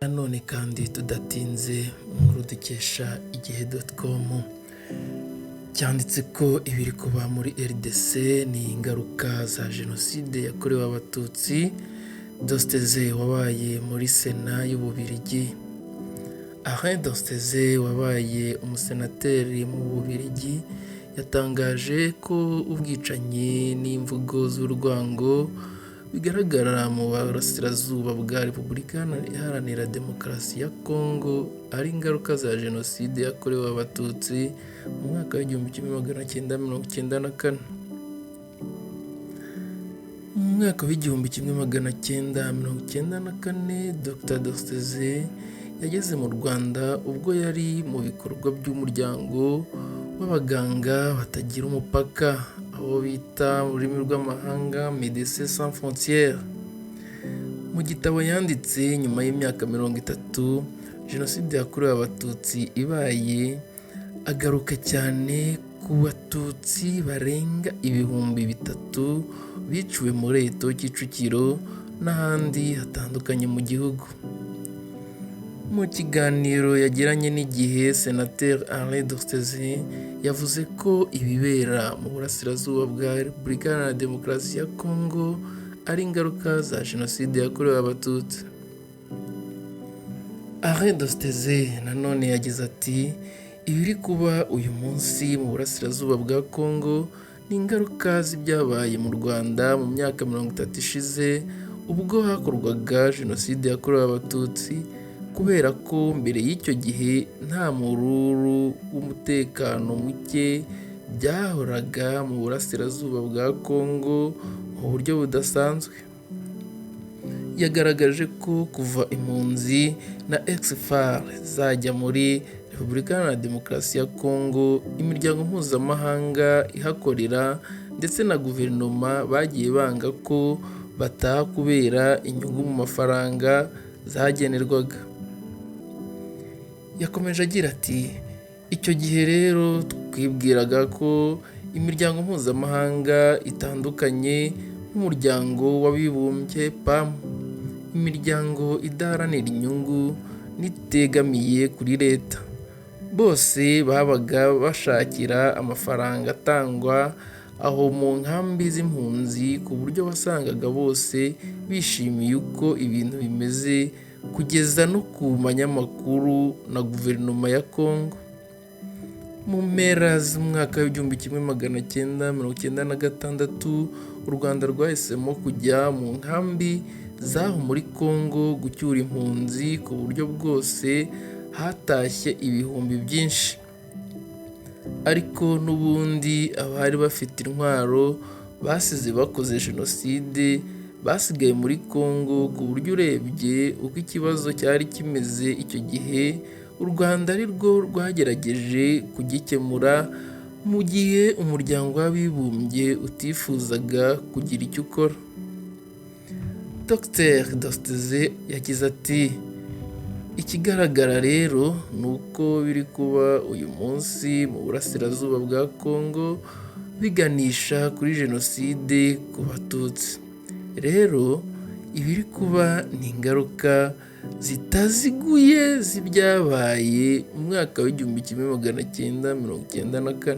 Nanone kandi tudatinze inkuru dukesha igihe.com cyanditse ko ibiri kuba muri RDC ni ingaruka za jenoside yakorewe abatutsi. Dosteze wabaye muri Sena y'Ububiligi. Alain Dosteze wabaye umusenateri mu Bubiligi yatangaje ko ubwicanyi n'imvugo z'urwango bigaragara mu burasirazuba bwa Repubulika Iharanira Demokarasi ya Kongo ari ingaruka za jenoside yakorewe abatutsi mu mwaka w'1994. Mu mwaka w'1994 Dr Dosteze yageze mu Rwanda ubwo yari mu bikorwa by'umuryango w'abaganga batagira umupaka, abo bita mu rurimi rw'amahanga Médecins Sans Frontières. Mu gitabo yanditse nyuma y'imyaka 30 jenoside yakorewe abatutsi ibaye, agaruka cyane ku batutsi barenga 3,000 biciwe muri Eto Kicukiro n'ahandi hatandukanye mu gihugu. Mu kiganiro yagiranye n'igihe, Senateri Alain Dosteze yavuze ko ibibera mu burasirazuba bwa Repubulika Iharanira Demokarasi ya Kongo ari ingaruka za jenoside yakorewe abatutsi. Alain Dosteze nanone yagize ati ibiri kuba uyu munsi mu burasirazuba bwa Kongo ni ingaruka z'ibyabaye mu Rwanda mu myaka 30 ishize ubwo hakorwaga jenoside yakorewe abatutsi, kubera ko mbere y'icyo gihe nta mururu w'umutekano muke byahoraga mu burasirazuba bwa Kongo mu buryo budasanzwe. Yagaragaje ko kuva impunzi na ex-FAR zajya muri Repubulika Iharanira Demokarasi ya Kongo, imiryango mpuzamahanga ihakorera ndetse na guverinoma bagiye banga ko bataha kubera inyungu mu mafaranga zagenerwaga. Yakomeje agira ati icyo gihe rero twibwiraga ko imiryango mpuzamahanga itandukanye nk'umuryango w'abibumbye PAM, imiryango idaharanira inyungu n'itegamiye kuri leta, bose babaga bashakira amafaranga atangwa aho mu nkambi z'impunzi, ku buryo wasangaga bose bishimiye uko ibintu bimeze kugeza no ku manyamakuru na guverinoma ya Kongo. Mu mpera z'umwaka w'1996 u Rwanda rwahisemo kujya mu nkambi zaho muri Kongo gucyura impunzi, ku buryo bwose hatashye ibihumbi byinshi. Ariko n'ubundi abari bafite intwaro basize bakoze jenoside basigaye muri Kongo, ku buryo urebye uko ikibazo cyari kimeze icyo gihe, u Rwanda ari rwo rwagerageje kugikemura mu gihe umuryango w'abibumbye utifuzaga kugira icyo ukora. Dr Dosteze yagize ati ikigaragara rero ni uko biri kuba uyu munsi mu burasirazuba bwa Kongo biganisha kuri jenoside ku Batutsi. Rero ibiri kuba ni ingaruka zitaziguye z'ibyabaye mu mwaka w'1994.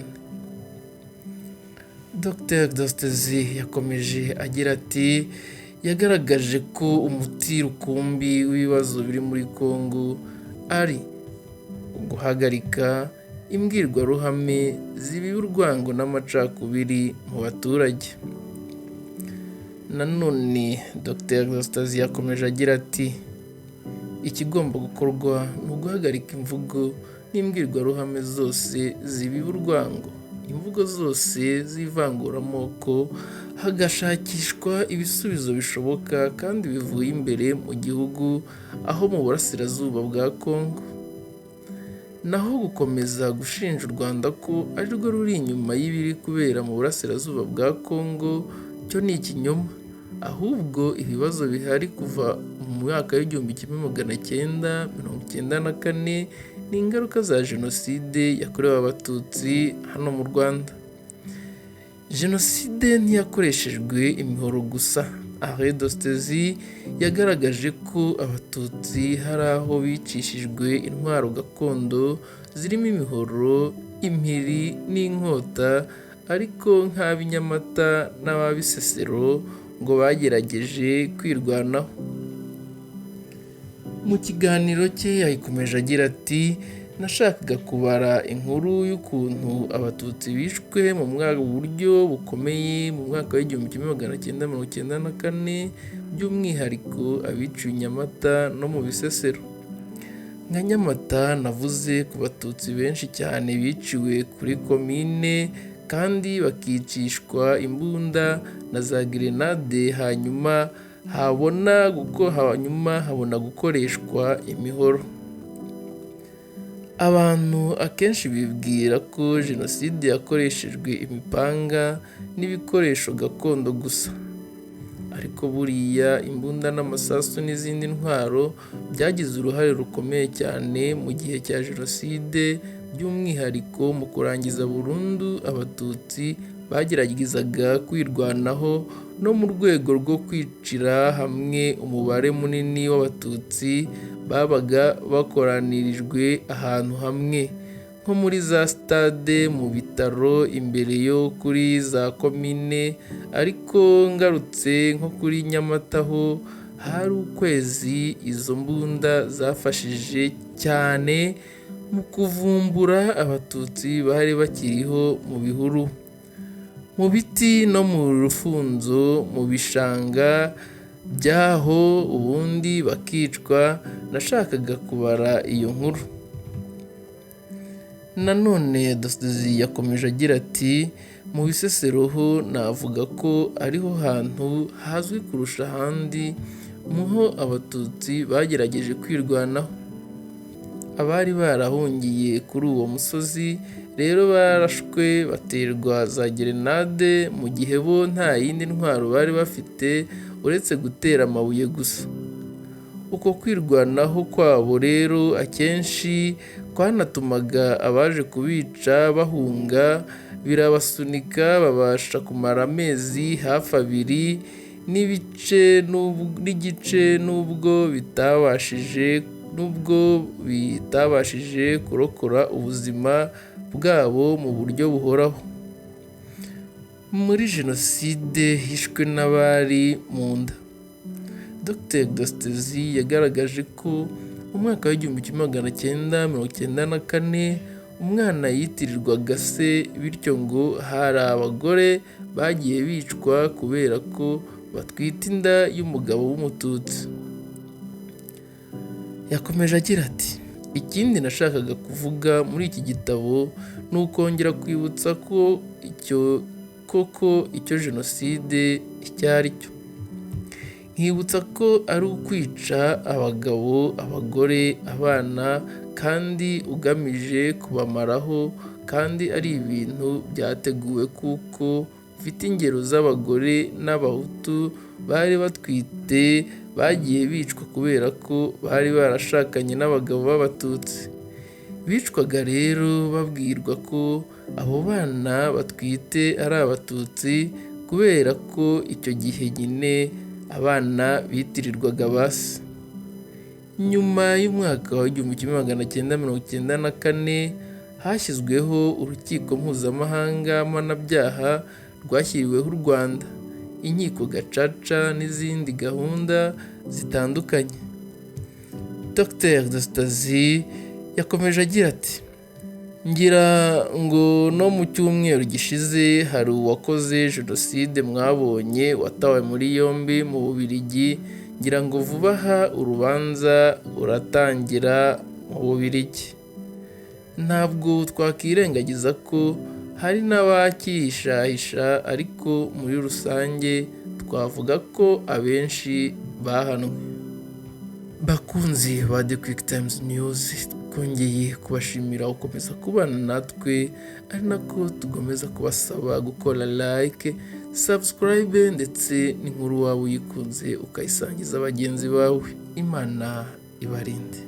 Dr Dosteze yakomeje agira ati yagaragaje ko umuti rukumbi w'ibibazo biri muri Kongo ari guhagarika imbwirwaruhame zibiba urwango n'amacakubiri mu baturage. Nanone Dr Dosteze yakomeje agira ati ikigomba gukorwa ni uguhagarika imvugo n'imbwirwaruhame zose zibiba urwango, imvugo zose z'ivanguramoko, hagashakishwa ibisubizo bishoboka kandi bivuye imbere mu gihugu, aho mu burasirazuba bwa Kongo. Naho gukomeza gushinja u Rwanda ko ari rwo ruri inyuma y'ibiri kubera mu burasirazuba bwa Kongo cyo ni ikinyoma, ahubwo ibibazo bihari kuva mu mwaka w'1994 ni ingaruka za jenoside yakorewe abatutsi hano mu Rwanda. Jenoside ntiyakoreshejwe imihoro gusa, Henri Dostezi yagaragaje ko abatutsi hari aho bicishijwe intwaro gakondo zirimo imihoro, impiri n'inkota, ariko nk'ab'i Nyamata n'ab'i Bisesero ngo bagerageje kwirwanaho. Mu kiganiro cye yakomeje agira ati nashakaga kubara inkuru y'ukuntu abatutsi bishwe mu buryo bukomeye mu mwaka w'1994, by'umwihariko abiciwe i Nyamata no mu Bisesero. Nka Nyamata navuze ku batutsi benshi cyane biciwe kuri komine kandi bakicishwa imbunda na za gerenade, hanyuma habona gukoreshwa imihoro. Abantu akenshi bibwira ko jenoside yakoreshejwe imipanga n'ibikoresho gakondo gusa, ariko buriya imbunda n'amasasu n'izindi ntwaro byagize uruhare rukomeye cyane mu gihe cya jenoside, by'umwihariko mu kurangiza burundu abatutsi bageragezaga kwirwanaho no mu rwego rwo kwicira hamwe umubare munini w'abatutsi babaga bakoranirijwe ahantu hamwe, nko muri za stade, mu bitaro, imbere yo kuri za komine. Ariko ngarutse nko kuri Nyamata ho hari ukwezi izo mbunda zafashije cyane mu kuvumbura abatutsi bari bakiriho mu bihuru, mu biti no mu rufunzo, mu bishanga byaho, ubundi bakicwa. Nashakaga kubara iyo nkuru. Nanone Dostezi yakomeje agira ati mu Bisesero ho navuga ko ariho hantu hazwi kurusha ahandi muho abatutsi bagerageje kwirwanaho. Abari barahungiye kuri uwo musozi rero barashwe baterwa za gerenade, mu gihe bo nta yindi ntwaro bari bafite uretse gutera amabuye gusa. Uko kwirwanaho kwabo rero akenshi kwanatumaga abaje kubica bahunga, birabasunika babasha kumara amezi hafi 2 n'igice nubwo bitabashije kurokora ubuzima bwabo mu buryo buhoraho. Muri jenoside hishwe n'abari mu nda. Dr Dostezi yagaragaje ko mu mwaka w'1994 umwana yitirirwaga se, bityo ngo hari abagore bagiye bicwa kubera ko batwite inda y'umugabo w'umututsi. Yakomeje agira ati ikindi nashakaga kuvuga muri iki gitabo ni ukongera kwibutsa ko icyo jenoside icyari cyo, nkibutsa ko ari ukwica abagabo, abagore, abana, kandi ugamije kubamaraho, kandi ari ibintu byateguwe kuko mfite ingero z'abagore n'abahutu bari batwite bagiye bicwa kubera ko bari barashakanye n'abagabo b'abatutsi. Bicwaga rero babwirwa ko abo bana batwite ari abatutsi kubera ko icyo gihe nyine abana bitirirwaga base. Nyuma y'umwaka wa 1994 hashyizweho urukiko mpuzamahanga mpanabyaha rwashyiriweho u Rwanda, inkiko gacaca n'izindi gahunda zitandukanye. Dr Dostezi yakomeje agira ati ngira ngo no mu cyumweru gishize hari uwakoze jenoside mwabonye watawe muri yombi mu Bubiligi, ngira ngo vuba aha urubanza uratangira mu Bubiligi. Ntabwo twakirengagiza ko hari n'abakihishahisha, ariko muri rusange twavuga ko abenshi bahanwe. Bakunzi ba The Quick Times News, twongeye kubashimira gukomeza kubana natwe, ari nako tugomeza kubasaba gukora like, subscribe ndetse n'inkuru waba uyikunze ukayisangiza bagenzi bawe. Imana ibarinde.